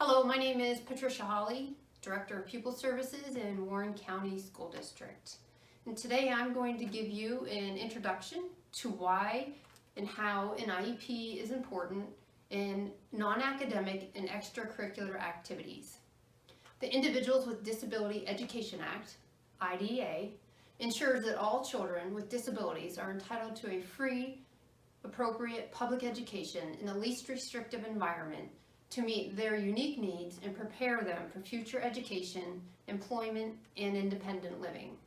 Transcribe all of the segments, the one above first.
Hello, my name is Patricia Hawley, Director of Pupil Services in Warren County School District. And today I'm going to give you an introduction to why and how an IEP is important in non-academic and extracurricular activities. The Individuals with Disability Education Act, IDEA, ensures that all children with disabilities are entitled to a free, appropriate public education in the least restrictive environment to meet their unique needs and prepare them for future education, employment, and independent living.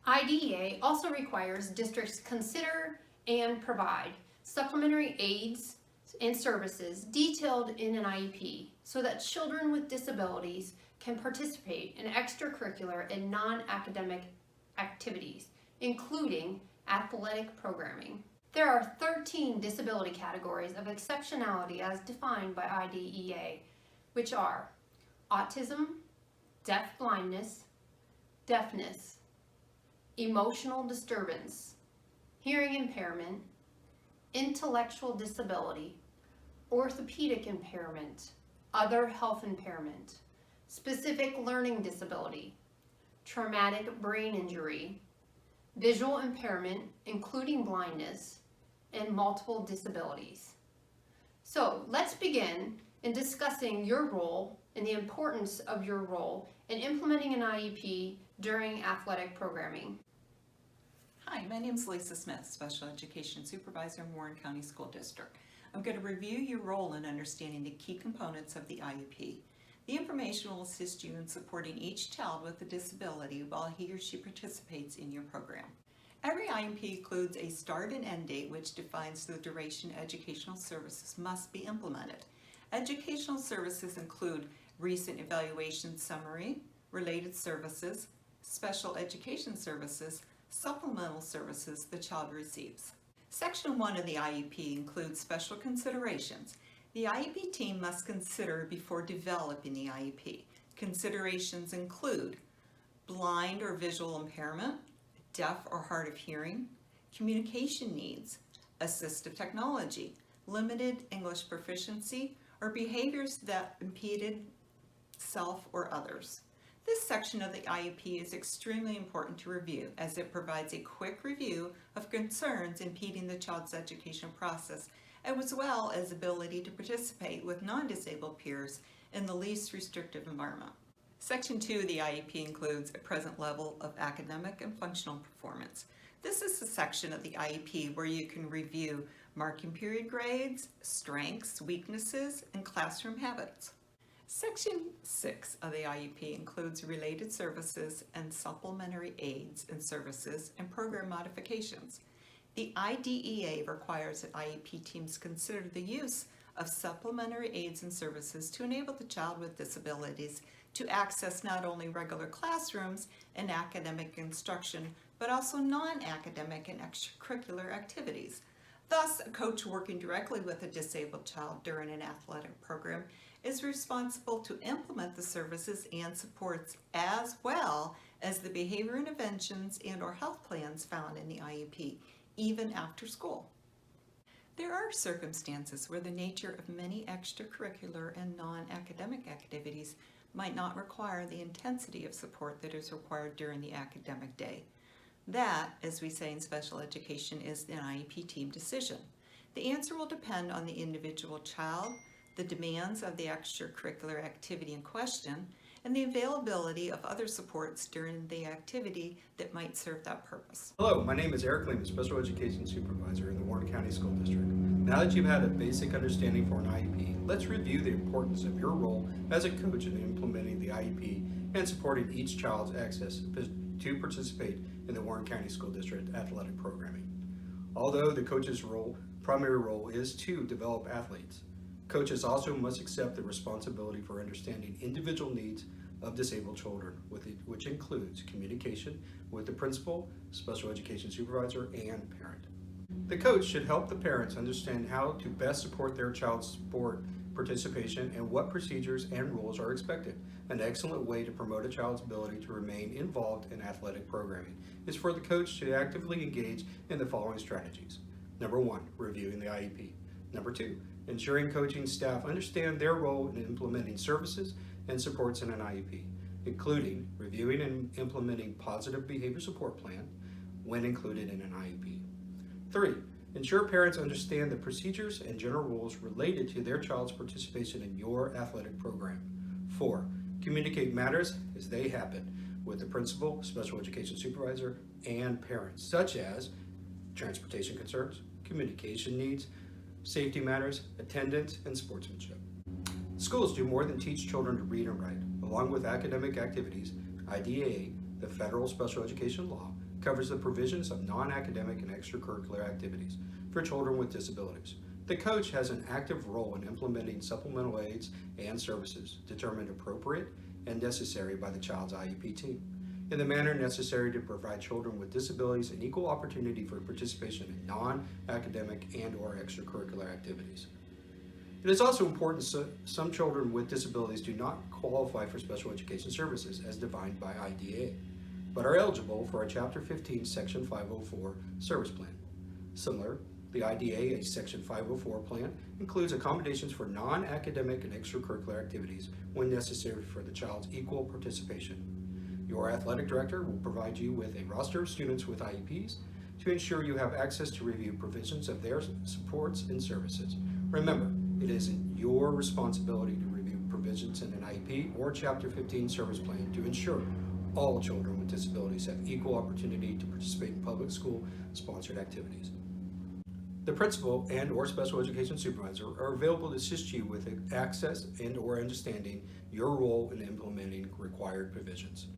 IDEA also requires districts consider and provide supplementary aids and services detailed in an IEP so that children with disabilities can participate in extracurricular and non-academic activities, including athletic programming. There are 13 disability categories of exceptionality as defined by IDEA, which are autism, deaf-blindness, deafness, emotional disturbance, hearing impairment, intellectual disability, orthopedic impairment, other health impairment, specific learning disability, traumatic brain injury, visual impairment, including blindness, and multiple disabilities. So let's begin in discussing your role and the importance of your role in implementing an IEP during athletic programming. Hi, my name is Lisa Smith, Special Education Supervisor in Warren County School District. I'm going to review your role in understanding the key components of the IEP. The information will assist you in supporting each child with a disability while he or she participates in your program. Every IEP includes a start and end date which defines the duration educational services must be implemented. Educational services include recent evaluation summary, related services, special education services, supplemental services the child receives. Section 1 of the IEP includes special considerations. The IEP team must consider before developing the IEP. Considerations include blind or visual impairment, deaf or hard of hearing, communication needs, assistive technology, limited English proficiency, or behaviors that impeded self or others. This section of the IEP is extremely important to review as it provides a quick review of concerns impeding the child's education process as well as ability to participate with non-disabled peers in the least restrictive environment. Section 2 of the IEP includes a present level of academic and functional performance. This is the section of the IEP where you can review marking period grades, strengths, weaknesses, and classroom habits. Section 6 of the IEP includes related services and supplementary aids and services and program modifications. The IDEA requires that IEP teams consider the use of supplementary aids and services to enable the child with disabilities to access not only regular classrooms and academic instruction, but also non-academic and extracurricular activities. Thus, a coach working directly with a disabled child during an athletic program is responsible to implement the services and supports as well as the behavior interventions and/or health plans found in the IEP, even after school. There are circumstances where the nature of many extracurricular and non-academic activities might not require the intensity of support that is required during the academic day. That, as we say in special education, is an IEP team decision. The answer will depend on the individual child, the demands of the extracurricular activity in question, and the availability of other supports during the activity that might serve that purpose. Hello, my name is Eric Lehman, Special Education Supervisor in the Warren County School District. Now that you've had a basic understanding for an IEP, let's review the importance of your role as a coach in implementing the IEP and supporting each child's access to participate in the Warren County School District athletic programming. Although the coach's primary role is to develop athletes, coaches also must accept the responsibility for understanding individual needs of disabled children, which includes communication with the principal, special education supervisor, and parent. The coach should help the parents understand how to best support their child's sport participation and what procedures and rules are expected. An excellent way to promote a child's ability to remain involved in athletic programming is for the coach to actively engage in the following strategies. Number 1, reviewing the IEP. Number 2, ensuring coaching staff understand their role in implementing services and supports in an IEP, including reviewing and implementing positive behavior support plan when included in an IEP. 3. Ensure parents understand the procedures and general rules related to their child's participation in your athletic program. 4. Communicate matters as they happen with the principal, special education supervisor, and parents, such as transportation concerns, communication needs, safety matters, attendance, and sportsmanship. Schools do more than teach children to read and write. Along with academic activities, IDEA, the federal special education law, covers the provisions of non-academic and extracurricular activities for children with disabilities. The coach has an active role in implementing supplemental aids and services determined appropriate and necessary by the child's IEP team in the manner necessary to provide children with disabilities an equal opportunity for participation in non-academic and/or extracurricular activities. It is also important some children with disabilities do not qualify for special education services as defined by IDEA, but are eligible for a Chapter 15, Section 504 service plan. Similar, the IDEA Section 504 plan includes accommodations for non-academic and extracurricular activities when necessary for the child's equal participation. Your athletic director will provide you with a roster of students with IEPs to ensure you have access to review provisions of their supports and services. Remember, it is your responsibility to review provisions in an IEP or Chapter 15 service plan to ensure all children with disabilities have equal opportunity to participate in public school sponsored activities. The principal and/or special education supervisor are available to assist you with access and/or understanding your role in implementing required provisions.